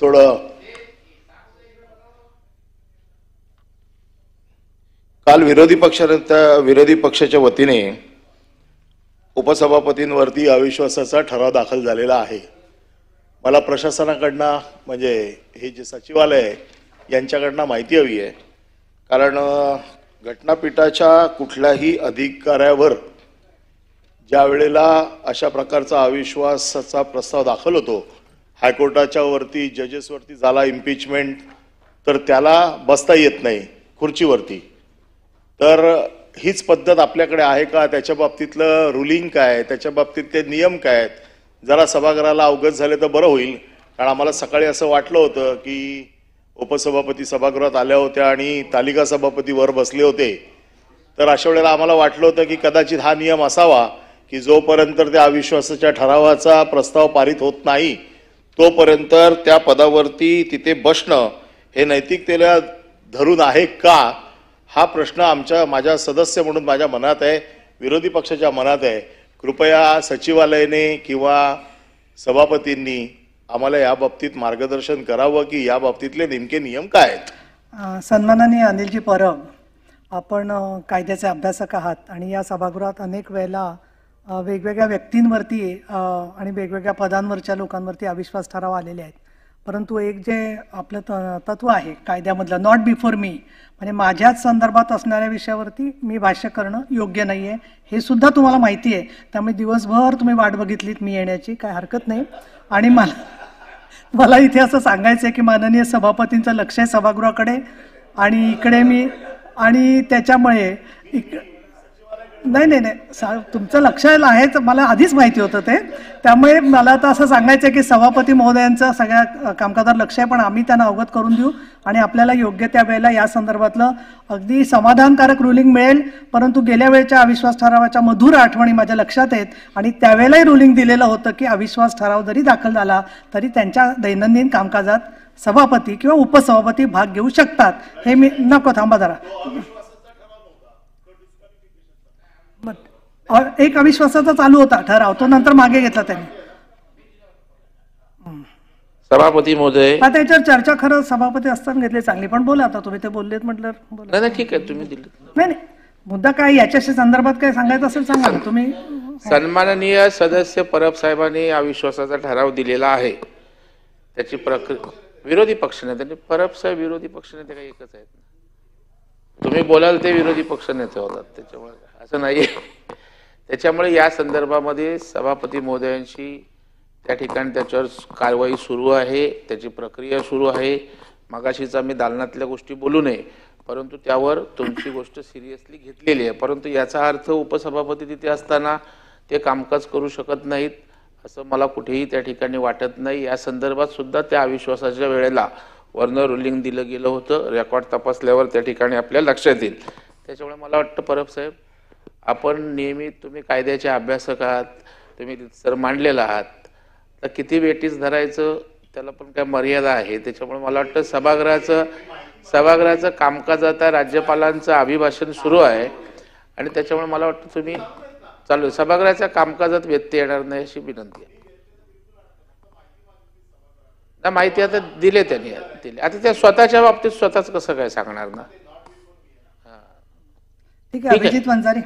थोडं काल विरोधी पक्षाच्या वतीने उपसभापतींवरती अविश्वासाचा ठराव दाखल झालेला आहे। मला प्रशासनाकडनं म्हणजे हे जे सचिवालय आहे यांच्याकडनं माहिती हवी आहे, कारण घटनापीठाच्या कुठल्याही अधिकाऱ्यावर ज्या वेळेला अशा प्रकारचा अविश्वासाचा प्रस्ताव दाखल होतो, हायकोर्टाच्या वरती जजेसवरती झाला इम्पीचमेंट, तर त्याला बसता येत नाही खुर्चीवरती। तर हीच पद्धत आपल्याकडे आहे का? त्याच्या बाबतीतलं रुलिंग काय, त्याच्या बाबतीतले नियम काय आहेत? जरा सभागृहाला अवगत झाले तर बरं होईल, कारण आम्हाला सकाळी असं वाटलं होतं की उपसभापती सभागृहात आल्या होत्या आणि तालिका सभापती वर बसले होते। तर अशा वेळेला आम्हाला वाटलं होतं की कदाचित हा नियम असावा की जोपर्यंत त्या अविश्वासाच्या ठरावाचा प्रस्ताव पारित होत नाही तोपर्यंत त्या पदावरती तिथे बसणं हे नैतिकतेला धरून आहे का, हा प्रश्न माझ्या सदस्य म्हणून माझ्या मनात आहे, विरोधी पक्षाच्या मनात आहे। कृपया सचिवालयाने किंवा सभापतींनी आम्हाला या बाबतीत मार्गदर्शन करावं की या बाबतीतले नेमके नियम काय आहेत। सन्माननीय अनिलजी परब, आपण कायद्याचे अभ्यासक आहात आणि या सभागृहात अनेक वेळेला वेगवेगळ्या व्यक्तींवरती आणि वेगवेगळ्या पदांवरच्या लोकांवरती अविश्वास ठराव आलेले आहेत। परंतु एक जे आपलं तत्व आहे कायद्यामधलं, नॉट बिफोर मी, म्हणजे माझ्याच संदर्भात असणाऱ्या विषयावरती मी भाष्य करणं योग्य नाही आहे, हे सुद्धा तुम्हाला माहिती आहे। त्यामुळे दिवसभर तुम्ही वाट बघितलीत मी येण्याची, काय हरकत नाही। आणि मला इथे असं सांगायचं आहे की माननीय सभापतींचं लक्ष आहे सभागृहाकडे आणि इकडे मी, आणि त्याच्यामुळे नाही तुमचं लक्ष आहेच, मला आधीच माहिती होतं ते। त्यामुळे मला आता असं सांगायचं आहे की सभापती महोदयांचं सगळ्या कामकाजावर लक्ष आहे, पण आम्ही त्यांना अवगत करून देऊ आणि आपल्याला योग्य त्या वेळेला या संदर्भातलं अगदी समाधानकारक रुलिंग मिळेल। परंतु गेल्या वेळेच्या अविश्वास ठरावाच्या मधुर आठवणी माझ्या लक्षात आहेत आणि त्यावेळेलाही रुलिंग दिलेलं होतं की अविश्वास ठराव जरी दाखल झाला तरी त्यांच्या दैनंदिन कामकाजात सभापती किंवा उपसभापती भाग घेऊ शकतात। हे मी नको थांबा जरा, एक अविश्वासाचा चालू होता ठराव, तो नंतर मागे घेतला त्यांनी। सभापती महोदय, आता याच्यावर चर्चा खरं सभापती असताना घेतली चांगली, पण बोला आता तुम्ही ते बोललेत म्हटलं बोला। नाही ठीक आहे, तुम्ही दिले नाही मुद्दा काय याच्याशी संदर्भात काय सांगायचं असेल सांगा ना तुम्ही। सन्माननीय सदस्य परब साहेबांनी अविश्वासाचा ठराव दिलेला आहे, त्याची प्रक्रिया विरोधी पक्षनेते, त्यांनी परब साहेब विरोधी पक्षनेते काही एकच आहेत, तुम्ही बोलाल ते विरोधी पक्षनेते होतात, त्याच्यामुळे असं नाही। त्याच्यामुळे या संदर्भामध्ये सभापती महोदयांशी त्या ठिकाणी त्याच्यावर कारवाई सुरू आहे, त्याची प्रक्रिया सुरू आहे। मगाशीच आम्ही दालनातल्या गोष्टी बोलू नये, परंतु त्यावर तुमची गोष्ट सिरियसली घेतलेली आहे। परंतु याचा अर्थ उपसभापती तिथे असताना ते कामकाज करू शकत नाहीत असं मला कुठेही त्या ठिकाणी वाटत नाही। या संदर्भात सुद्धा त्या अविश्वासाच्या वेळेला वर्ण रुलिंग दिलं गेलं होतं, रेकॉर्ड तपासल्यावर त्या ठिकाणी आपल्या लक्षात येईल। त्याच्यामुळे मला वाटतं परब साहेब, आपण नेहमी तुम्ही कायद्याचे अभ्यासक आहात, तुम्ही सर मांडलेला आहात, तर किती वेटीस धरायचं त्याला पण काय मर्यादा आहे। त्याच्यामुळे मला वाटतं सभागृहाचं कामकाज आता राज्यपालांचं अभिभाषण सुरू आहे आणि त्याच्यामुळे मला वाटतं तुम्ही चालू सभागृहाच्या कामकाजात व्यत्यय येणार नाही अशी विनंती आहे। ना माहिती आता दिले त्यांनी दिली, आता त्या स्वतःच्या बाबतीत स्वतःच कसं काय सांगणार ना। ठीक आहे, अभिजित वंजारी।